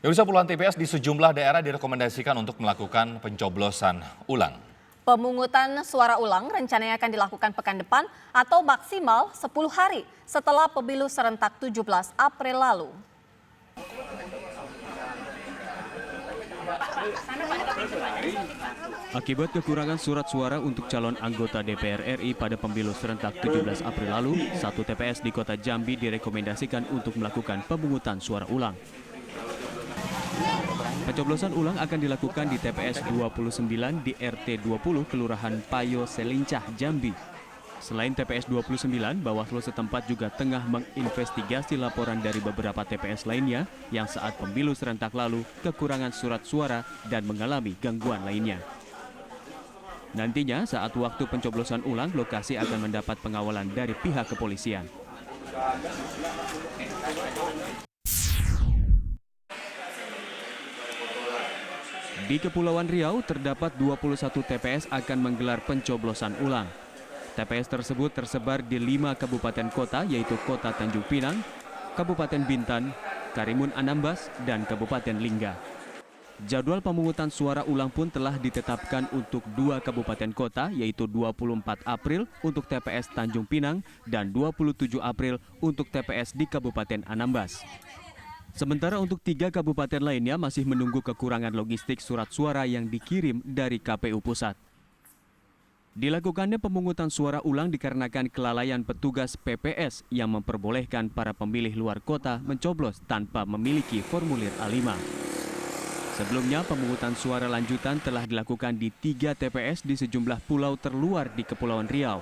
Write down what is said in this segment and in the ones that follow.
Pemirsa, puluhan TPS di sejumlah daerah direkomendasikan untuk melakukan pencoblosan ulang. Pemungutan suara ulang rencananya akan dilakukan pekan depan atau maksimal 10 hari setelah pemilu serentak 17 April lalu. Akibat kekurangan surat suara untuk calon anggota DPR RI pada pemilu serentak 17 April lalu, satu TPS di kota Jambi direkomendasikan untuk melakukan pemungutan suara ulang. Pencoblosan ulang akan dilakukan di TPS 29 di RT 20 Kelurahan Payo Selincah, Jambi. Selain TPS 29, Bawaslu setempat juga tengah menginvestigasi laporan dari beberapa TPS lainnya yang saat pemilu serentak lalu kekurangan surat suara dan mengalami gangguan lainnya. Nantinya saat waktu pencoblosan ulang, lokasi akan mendapat pengawalan dari pihak kepolisian. Di Kepulauan Riau, terdapat 21 TPS akan menggelar pencoblosan ulang. TPS tersebut tersebar di 5 kabupaten kota, yaitu Kota Tanjung Pinang, Kabupaten Bintan, Karimun Anambas, dan Kabupaten Lingga. Jadwal pemungutan suara ulang pun telah ditetapkan untuk 2 kabupaten kota, yaitu 24 April untuk TPS Tanjung Pinang dan 27 April untuk TPS di Kabupaten Anambas. Sementara untuk 3 kabupaten lainnya masih menunggu kekurangan logistik surat suara yang dikirim dari KPU Pusat. Dilakukannya pemungutan suara ulang dikarenakan kelalaian petugas PPS yang memperbolehkan para pemilih luar kota mencoblos tanpa memiliki formulir A5. Sebelumnya pemungutan suara lanjutan telah dilakukan di 3 TPS di sejumlah pulau terluar di Kepulauan Riau.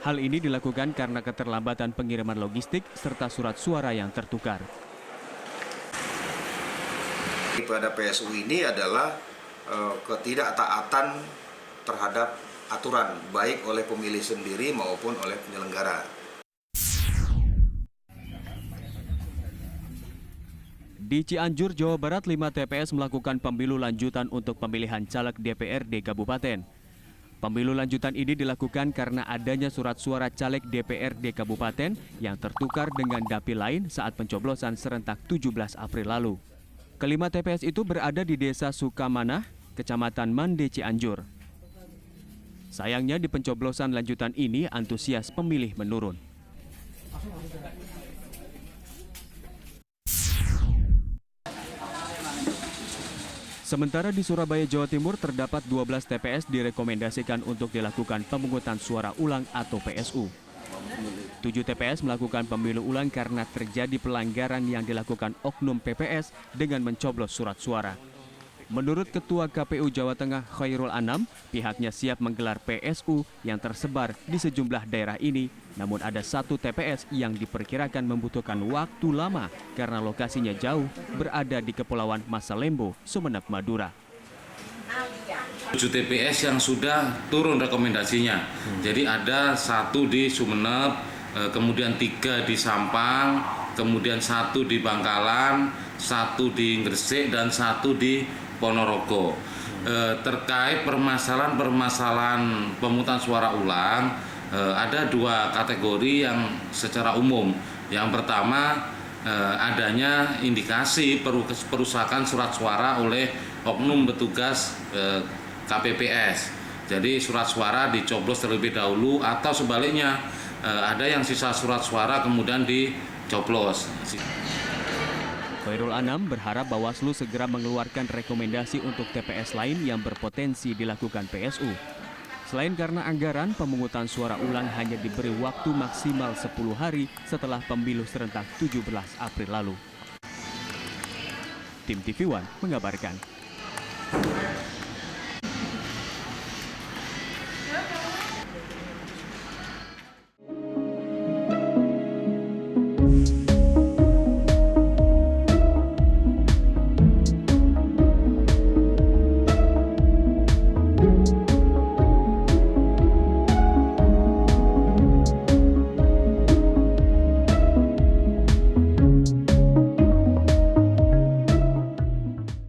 Hal ini dilakukan karena keterlambatan pengiriman logistik serta surat suara yang tertukar. Pada PSU ini adalah ketidaktaatan terhadap aturan, baik oleh pemilih sendiri maupun oleh penyelenggara. Di Cianjur, Jawa Barat, 5 TPS melakukan pemilu lanjutan untuk pemilihan caleg DPRD Kabupaten. Pemilu lanjutan ini dilakukan karena adanya surat suara caleg DPRD Kabupaten yang tertukar dengan dapil lain saat pencoblosan serentak 17 April lalu. Kelima TPS itu berada di Desa Sukamanah, Kecamatan Mande, Cianjur. Sayangnya di pencoblosan lanjutan ini antusias pemilih menurun. Sementara di Surabaya, Jawa Timur terdapat 12 TPS direkomendasikan untuk dilakukan pemungutan suara ulang atau PSU. 7 TPS melakukan pemilu ulang karena terjadi pelanggaran yang dilakukan oknum PPS dengan mencoblos surat suara. Menurut Ketua KPU Jawa Tengah Khairul Anam, pihaknya siap menggelar PSU yang tersebar di sejumlah daerah ini, namun ada 1 TPS yang diperkirakan membutuhkan waktu lama karena lokasinya jauh, berada di Kepulauan Masalembo, Sumeneb, Madura. 7 TPS yang sudah turun rekomendasinya. Jadi ada 1 di Sumeneb, kemudian 3 di Sampang, kemudian 1 di Bangkalan, 1 di Gresik, dan 1 di Ponorogo. Terkait permasalahan pemungutan suara ulang, ada 2 kategori yang secara umum. Yang pertama, adanya indikasi perusakan surat suara oleh oknum petugas KPPS. Jadi surat suara dicoblos terlebih dahulu atau sebaliknya ada yang sisa surat suara kemudian dicoblos. Khairul Anam berharap Bawaslu segera mengeluarkan rekomendasi untuk TPS lain yang berpotensi dilakukan PSU. Selain karena anggaran, pemungutan suara ulang hanya diberi waktu maksimal 10 hari setelah pemilu serentak 17 April lalu. Tim TV One mengabarkan.